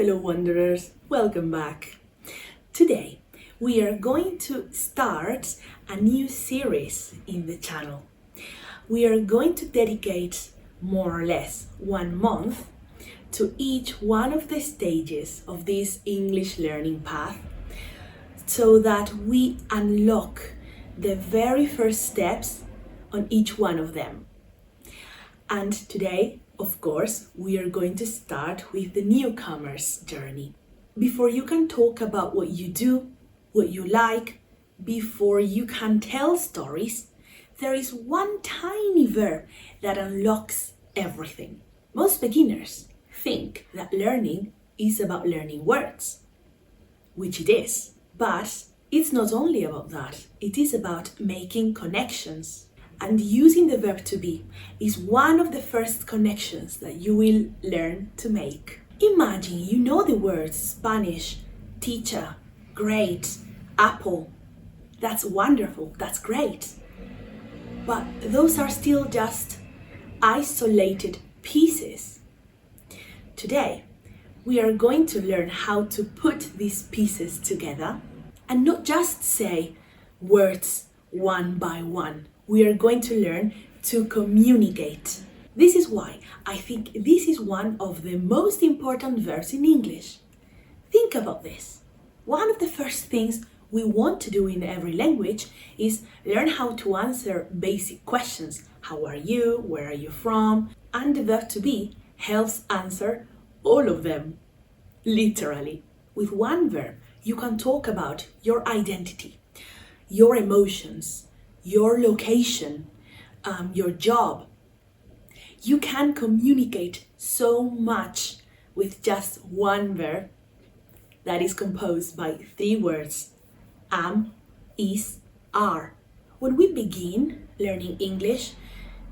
Hello, Wanderers, welcome back. Today, we are going to start a new series in the channel. We are going to dedicate more or less 1 month to each one of the stages of this English learning path so that we unlock the very first steps on each one of them. And today, of course, we are going to start with the newcomer's journey. Before you can talk about what you do, what you like, before you can tell stories, there is one tiny verb that unlocks everything. Most beginners think that learning is about learning words, which it is, but it's not only about that, it is about making connections. And using the verb to be is one of the first connections that you will learn to make. Imagine you know the words Spanish, teacher, great, apple. That's wonderful, that's great. But those are still just isolated pieces. Today, we are going to learn how to put these pieces together and not just say words one by one. We are going to learn to communicate. This is why I think this is one of the most important verbs in English. Think about this. One of the first things we want to do in every language is learn how to answer basic questions. How are you? Where are you from? And the verb to be helps answer all of them, literally. With one verb, you can talk about your identity, your emotions, your location, your job. You can communicate so much with just one verb that is composed by 3 words: am, is, are. When we begin learning English,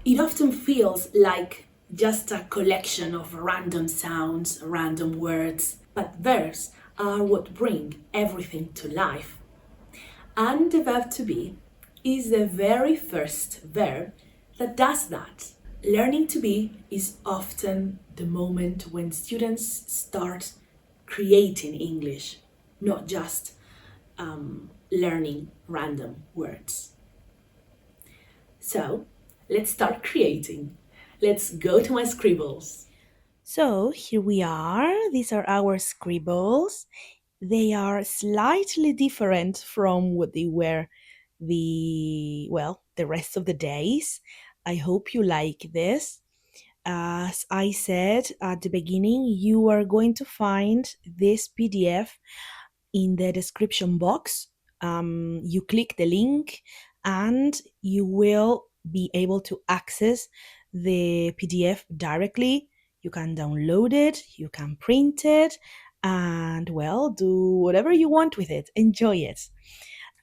it often feels like just a collection of random sounds, random words, but verbs are what bring everything to life. And the verb to be is the very first verb that does that. Learning to be is often the moment when students start creating English, not just learning random words. So let's start creating. Let's go to my scribbles. So here we are. These are our scribbles. They are slightly different from what they were the rest of the days. I hope you like this. As I said at the beginning, you are going to find this PDF in the description box. You click the link and you will be able to access the PDF directly. You can download it, you can print it, and do whatever you want with it. Enjoy it.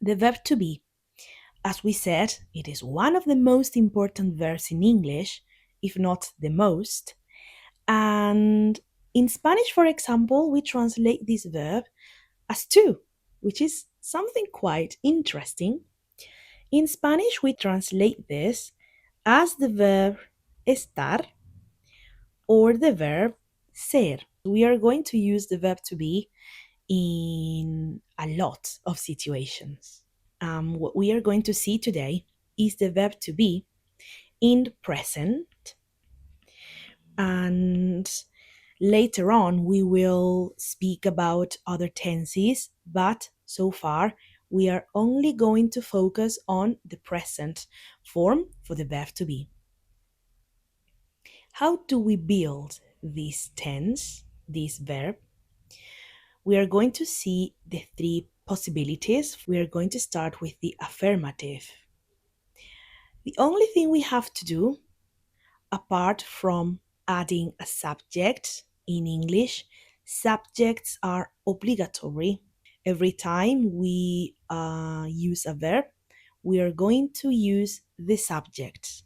The verb to be. As we said, it is one of the most important verbs in English, if not the most. And in Spanish, for example, we translate this verb as to, which is something quite interesting. In Spanish, we translate this as the verb estar or the verb ser. We are going to use the verb to be in a lot of situations. What we are going to see today is the verb to be in the present, and later on we will speak about other tenses, but so far we are only going to focus on the present form for the verb to be. How do we build this tense, this verb? We are going to see the 3 possibilities. We are going to start with the affirmative. The only thing we have to do, apart from adding a subject in English, subjects are obligatory. Every time we use a verb, we are going to use the subject,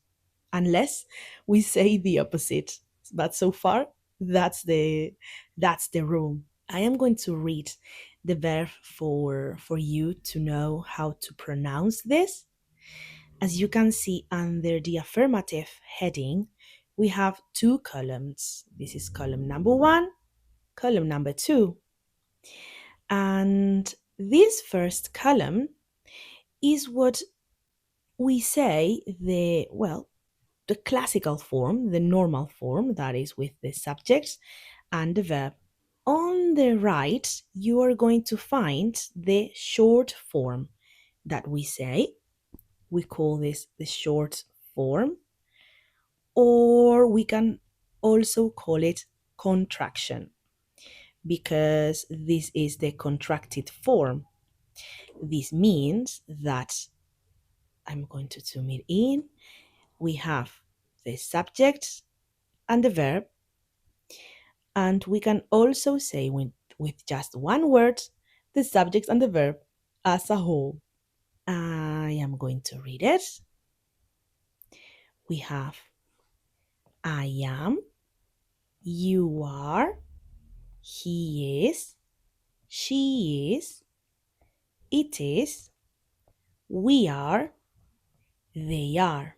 unless we say the opposite. But so far, that's the rule. I am going to read the verb for you to know how to pronounce this. As you can see under the affirmative heading, we have 2 columns. This is column number 1 column number 2. And this first column is what we say the classical form, the normal form, that is with the subject and the verb. On the right, you are going to find the short form that we say. We call this the short form, or we can also call it contraction because this is the contracted form. This means that I'm going to zoom it in. We have the subject and the verb, and we can also say with just one word the subject and the verb as a whole. I am going to read it. We have I am, you are, he is, she is, it is, we are, they are.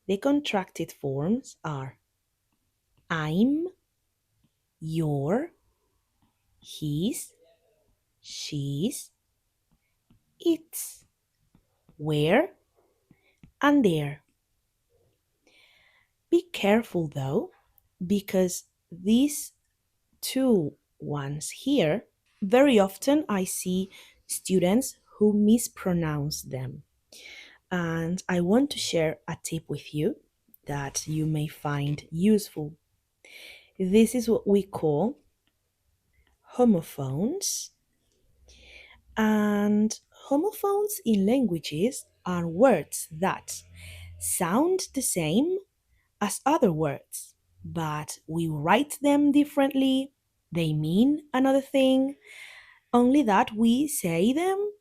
The contracted forms are I'm, your, his, she's, its, where, and their. Be careful though, because these two ones here, very often I see students who mispronounce them. And I want to share a tip with you that you may find useful. This is what we call homophones. And homophones in languages are words that sound the same as other words, but we write them differently. They mean another thing, only that we say them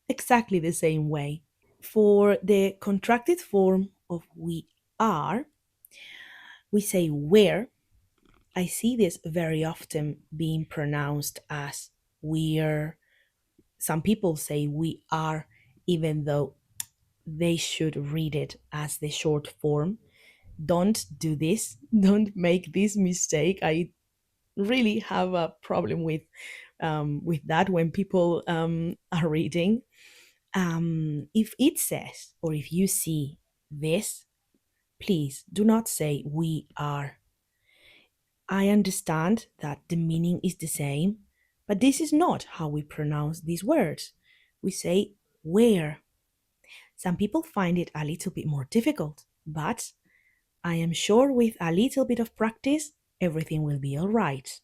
exactly the same way. For the contracted form of we are, we say where. I see this very often being pronounced as we're. Some people say we are, even though they should read it as the short form. Don't do this. Don't make this mistake. I really have a problem with that when people are reading. If it says, or if you see this, please do not say we are. I understand that the meaning is the same, but this is not how we pronounce these words. We say where. Some people find it a little bit more difficult, but I am sure with a little bit of practice, everything will be all right.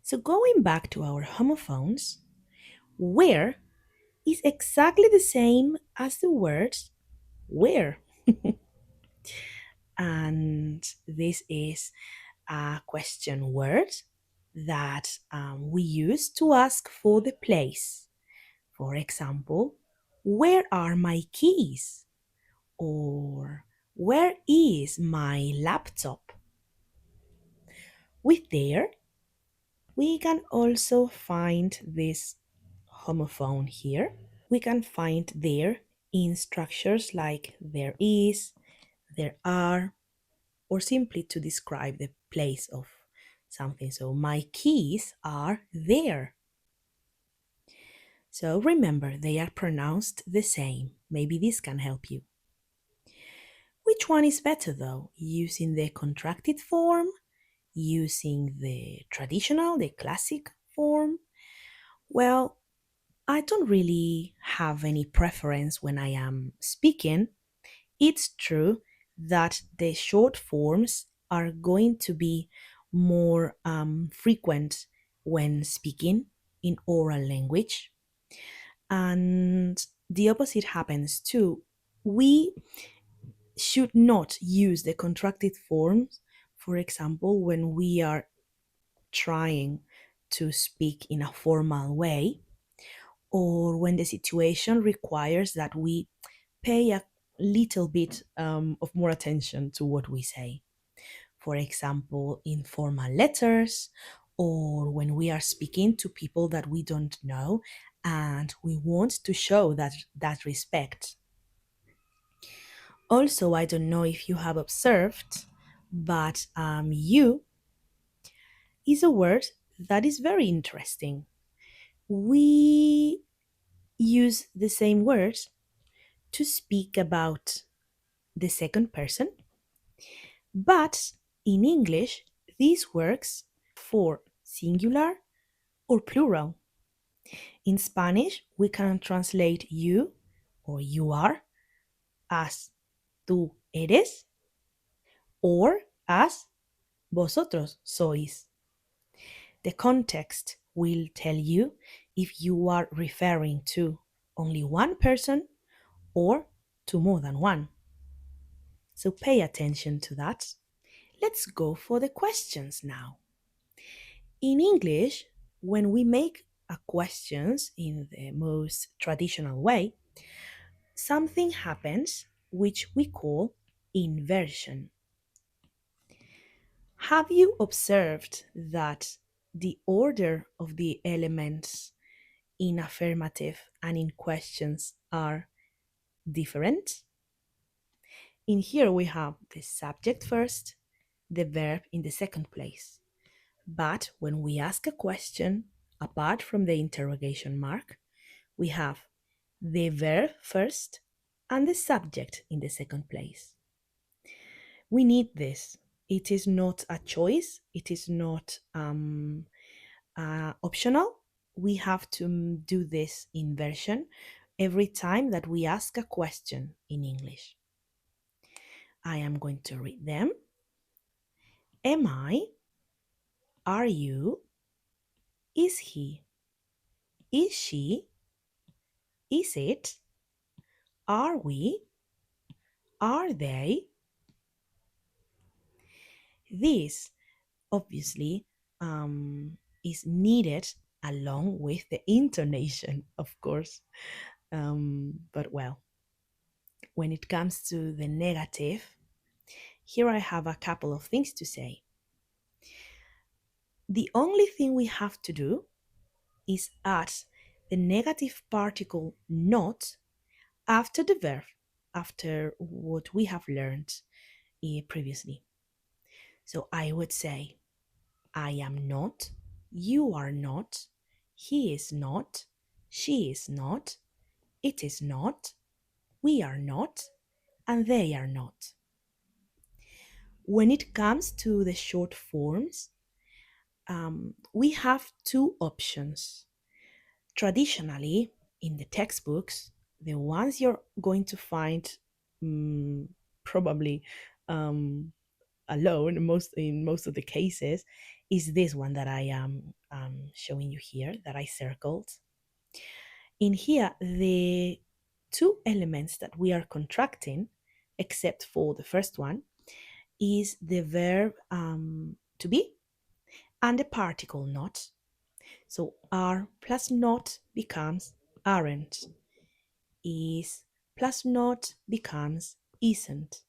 So, going back to our homophones, where is exactly the same as the word where. And this is a question word that we use to ask for the place. For example, where are my keys? Or where is my laptop? With there, we can also find this homophone here. We can find there in structures like there is, there are, or simply to describe the place of something. So, my keys are there. So, remember, they are pronounced the same. Maybe this can help you. Which one is better though? Using the contracted form, using the traditional, the classic form? Well, I don't really have any preference when I am speaking. It's true that the short forms are going to be more frequent when speaking in oral language. And the opposite happens too. We should not use the contracted forms, for example, when we are trying to speak in a formal way, or when the situation requires that we pay a little bit of more attention to what we say. For example, in formal letters, or when we are speaking to people that we don't know and we want to show that respect. Also, I don't know if you have observed, but you is a word that is very interesting. We use the same word to speak about the second person, but in English, this works for singular or plural. In Spanish, we can translate you or you are as tú eres or as vosotros sois. The context will tell you if you are referring to only one person or to more than one. So pay attention to that. Let's go for the questions now. In English, when we make a questions in the most traditional way, something happens which we call inversion. Have you observed that the order of the elements in affirmative and in questions are different? In here we have the subject first, the verb in the second place. But when we ask a question, apart from the interrogation mark, we have the verb first and the subject in the second place. We need this. It is not a choice, it is not optional. We have to do this inversion every time that we ask a question in English. I am going to read them. Am I? Are you? Is he? Is she? Is it? Are we? Are they? This obviously is needed along with the intonation, of course. But well, when it comes to the negative, here I have a couple of things to say. The only thing we have to do is add the negative particle not after the verb, after what we have learned previously. So I would say, I am not, you are not, he is not, she is not, it is not, we are not, and they are not. When it comes to the short forms, we have two options. Traditionally, in the textbooks, the ones you're going to find probably um, alone in most of the cases is this one that I am showing you here that I circled. In here, the two elements that we are contracting, except for the first one, is the verb to be and the particle not. So are plus not becomes aren't. Is plus not becomes isn't.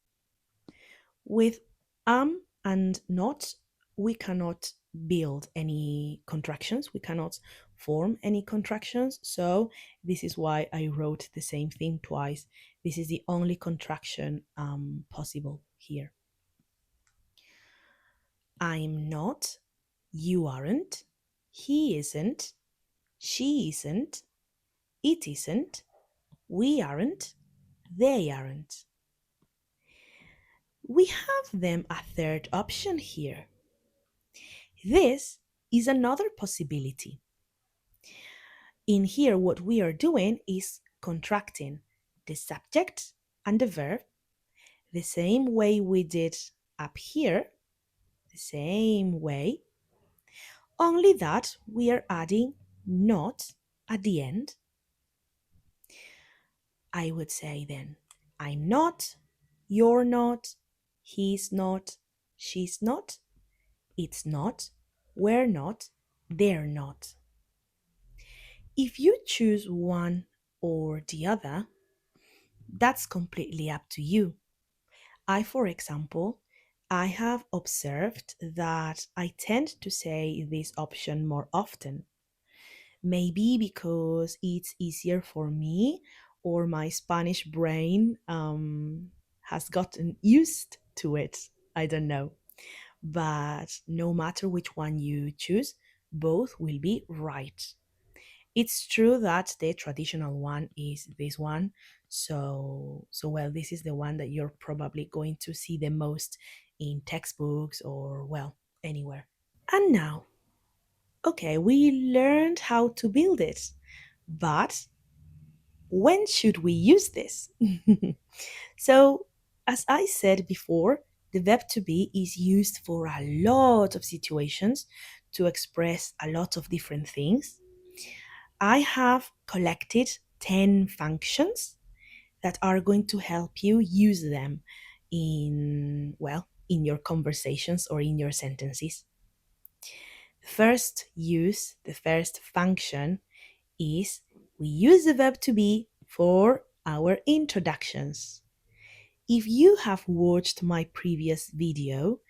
With and not, we cannot build any contractions. We cannot form any contractions. So this is why I wrote the same thing twice. This is the only contraction possible here. I'm not, you aren't, he isn't, she isn't, it isn't, we aren't, they aren't. We have them a third option here. This is another possibility. In here, what we are doing is contracting the subject and the verb the same way we did up here, the same way, only that we are adding not at the end. I would say then, I'm not, you're not, he's not, she's not, it's not, we're not, they're not. If you choose one or the other, that's completely up to you. For example, I have observed that I tend to say this option more often. Maybe because it's easier for me or my Spanish brain has gotten used to it. I don't know. but no matter which one you choose, both will be right. It's true that the traditional one is this one. So well, this is the one that you're probably going to see the most in textbooks or well, anywhere. And now, okay, we learned how to build it, but when should we use this? So, as I said before, the verb to be is used for a lot of situations to express a lot of different things. I have collected 10 functions that are going to help you use them in, well, in your conversations or in your sentences. The first function is we use the verb to be for our introductions. If you have watched my previous video,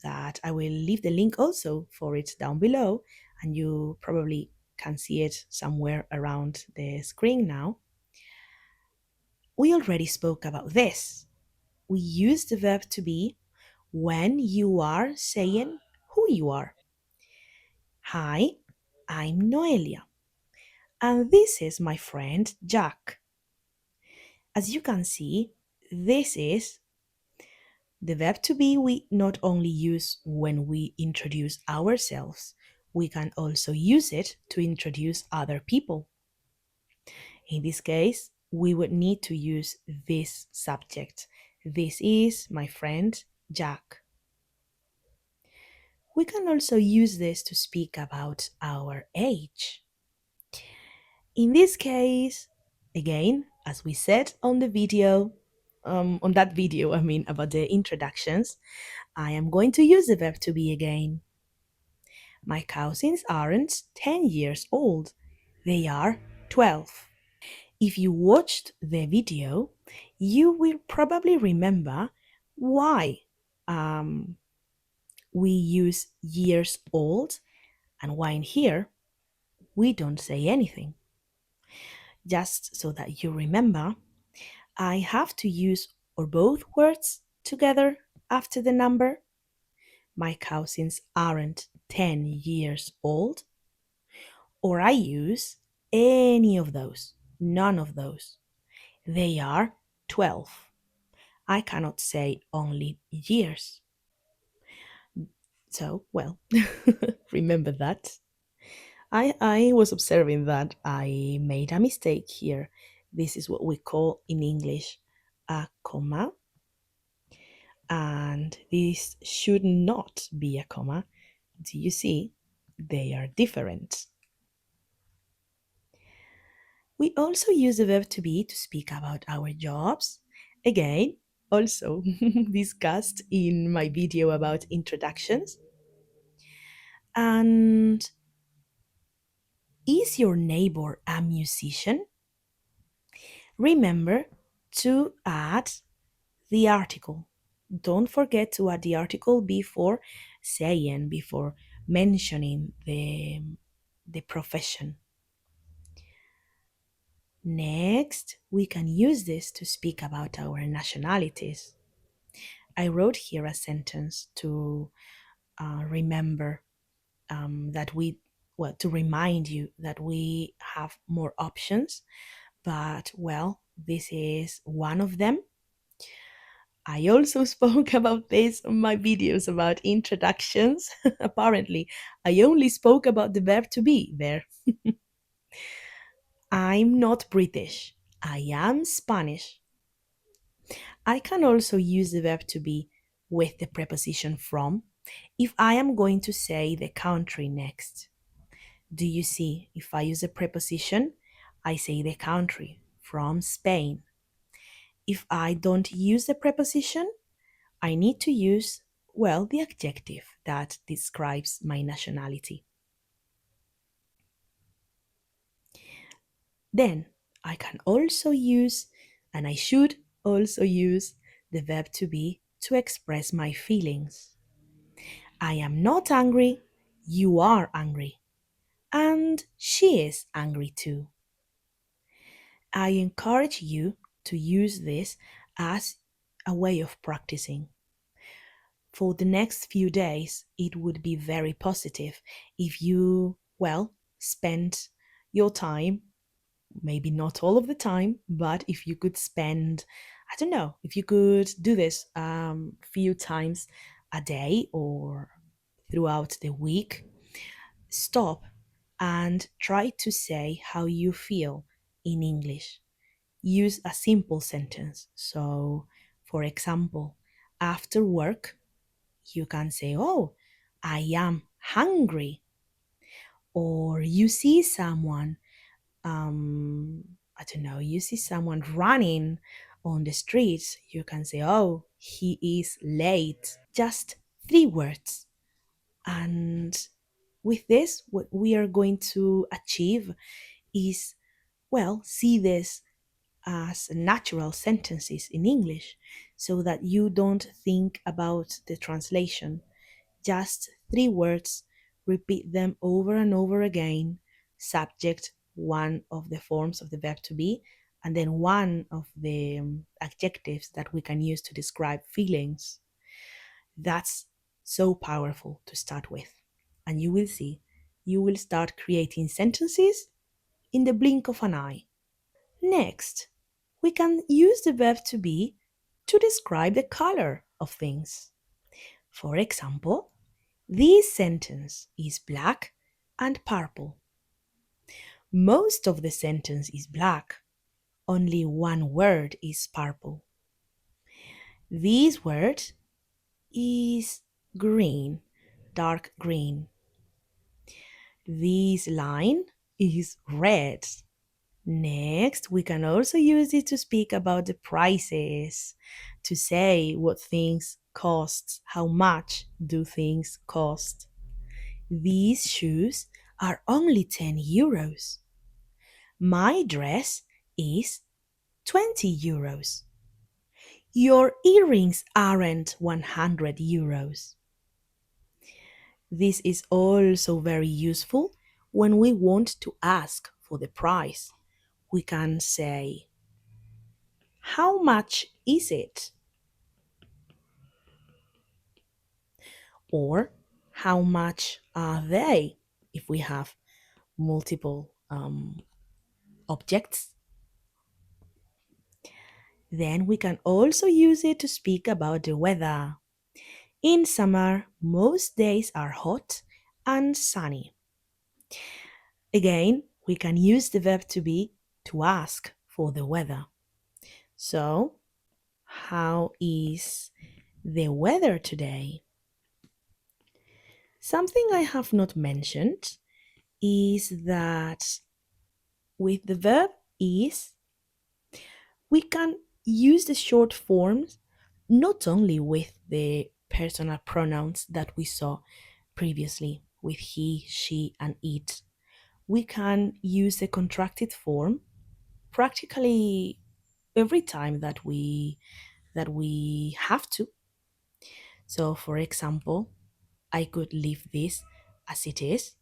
that I will leave the link also for it down below, and you probably can see it somewhere around the screen now. We already spoke about this. We use the verb to be when you are saying who you are. Hi, I'm Noelia, and this is my friend Jack. As you can see, this is the verb to be we not only use when we introduce ourselves, we can also use it to introduce other people. In this case, we would need to use this subject. This is my friend Jack. We can also use this to speak about our age. In this case, again, as we said on the video, on that video, I mean, about the introductions, I am going to use the verb to be again. My cousins aren't 10 years old, they are 12. If you watched the video, you will probably remember why um, we use years old and why in here we don't say anything. Just so that you remember, I have to use or both words together after the number. My cousins aren't 10 years old. Or I use any of those, none of those. They are 12. I cannot say only years. So, well, remember that. I was observing that I made a mistake here. This is what we call in English a comma, and this should not be a comma. Do you see? They are different. We also use the verb to be to speak about our jobs. Again, also discussed in my video about introductions. And is your neighbor a musician? Remember to add the article. Don't forget to add the article before saying, before mentioning the profession. Next, we can use this to speak about our nationalities. I wrote here a sentence to remember that we, well, to remind you that we have more options, but well, this is one of them. I also spoke about this on my videos about introductions. Apparently, I only spoke about the verb to be there. I'm not British. I am Spanish. I can also use the verb to be with the preposition from if I am going to say the country next. Do you see? If I use a preposition, I say the country, from Spain. If I don't use the preposition, I need to use, well, the adjective that describes my nationality. Then I can also use, and I should also use, the verb to be to express my feelings. I am not angry, you are angry. And she is angry too. I encourage you to use this as a way of practicing. for the next few days, it would be very positive if you, well, spend your time, maybe not all of the time, but if you could spend, I don't know, if you could do this few times a day or throughout the week, stop and try to say how you feel in English. Use a simple sentence. So, for example, after work, you can say, "Oh, I am hungry." Or you see someone, I don't know, you see someone running on the street, you can say, "Oh, he is late." Just three words. And with this, what we are going to achieve is, well, see this as natural sentences in English so that you don't think about the translation. Just three words, repeat them over and over again. Subject, one of the forms of the verb to be, and then one of the adjectives that we can use to describe feelings. That's so powerful to start with. And you will see, you will start creating sentences in the blink of an eye. Next, we can use the verb to be to describe the color of things. For example, this sentence is black and purple. Most of the sentence is black. Only one word is purple. This word is green, dark green. This line is red. Next, we can also use it to speak about the prices, to say what things cost, how much do things cost. These shoes are only 10 euros. My dress is 20 euros. Your earrings aren't 100 euros. This is also very useful when we want to ask for the price. We can say, "How much is it?" Or, "How much are they?" if we have multiple objects. Then we can also use it to speak about the weather. In summer, most days are hot and sunny. Again, we can use the verb to be to ask for the weather. So, how is the weather today? Something I have not mentioned is that with the verb is, we can use the short forms not only with the personal pronouns that we saw previously with he, she, and it. We can use the contracted form practically every time that we have to. So, for example, I could leave this as it is.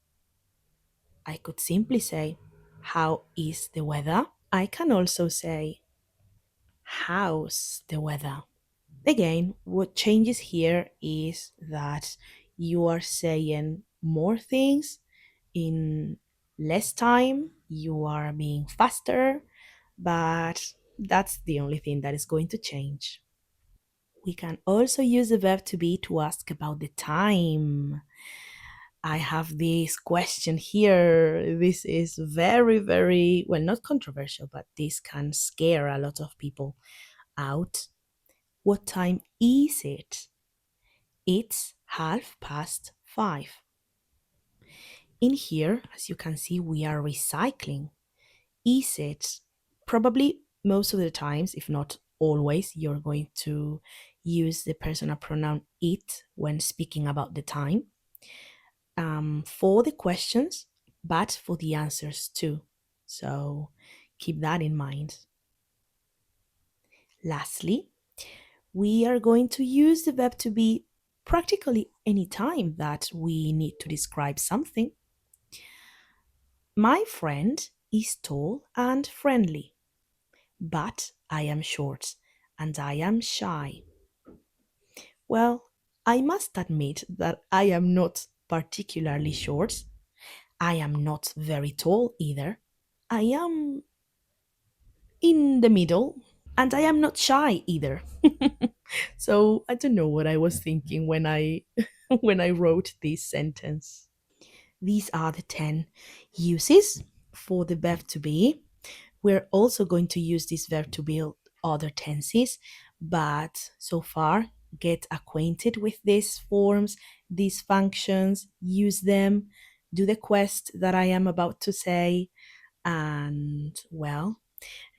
I could simply say, "How is the weather?" I can also say, "How's the weather?" Again, what changes here is that you are saying more things in less time, you are being faster, but that's the only thing that is going to change. We can also use the verb to be to ask about the time. I have this question here. This is very, very, well, not controversial, but this can scare a lot of people out. What time is it? It's 5:30. In here, as you can see, we are recycling. Is it? Probably most of the times, if not always, you're going to use the personal pronoun it when speaking about the time for the questions, but for the answers too. So keep that in mind. Lastly, we are going to use the verb to be practically any time that we need to describe something. My friend is tall and friendly, but I am short and I am shy. Well, I must admit that I am not particularly short. I am not very tall either. I am in the middle, and I am not shy either. So I don't know what I was thinking when I when I wrote this sentence. These are the 10 uses for the verb to be. We're also going to use this verb to build other tenses, but so far, get acquainted with these forms, these functions, use them, do the quest that I am about to say, and well,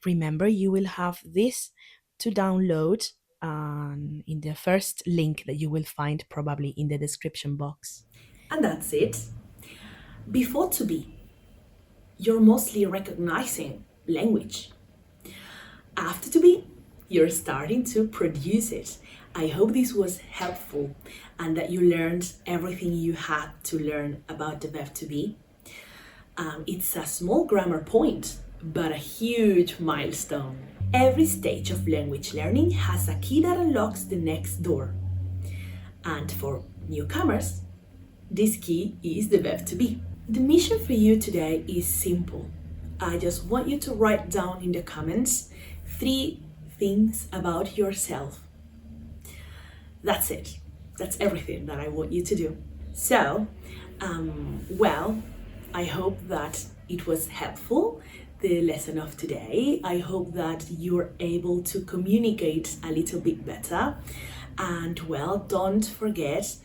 remember you will have this to download in the first link that you will find probably in the description box. And that's it. Before to be, you're mostly recognizing language. After to be, you're starting to produce it. I hope this was helpful and that you learned everything you had to learn about the verb to be. It's a small grammar point, but a huge milestone. Every stage of language learning has a key that unlocks the next door. And for newcomers, this key is the verb to be. The mission for you today is simple. I just want you to write down in the comments 3 things about yourself. That's it. That's everything that I want you to do. So, well, I hope that it was helpful, the lesson of today. I hope that you're able to communicate a little bit better. And well, don't forget,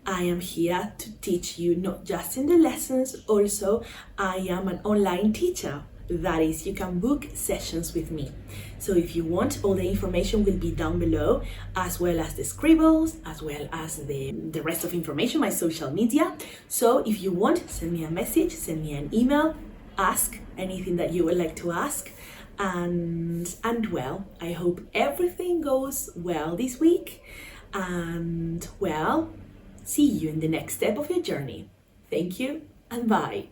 I am here to teach you not just in the lessons, also I am an online teacher. That is, you can book sessions with me. So if you want, all the information will be down below, as well as the scribbles, as well as the rest of information, my social media. So if you want, send me a message, send me an email, ask anything that you would like to ask. And well, I hope everything goes well this week. And well, see you in the next step of your journey. Thank you and bye.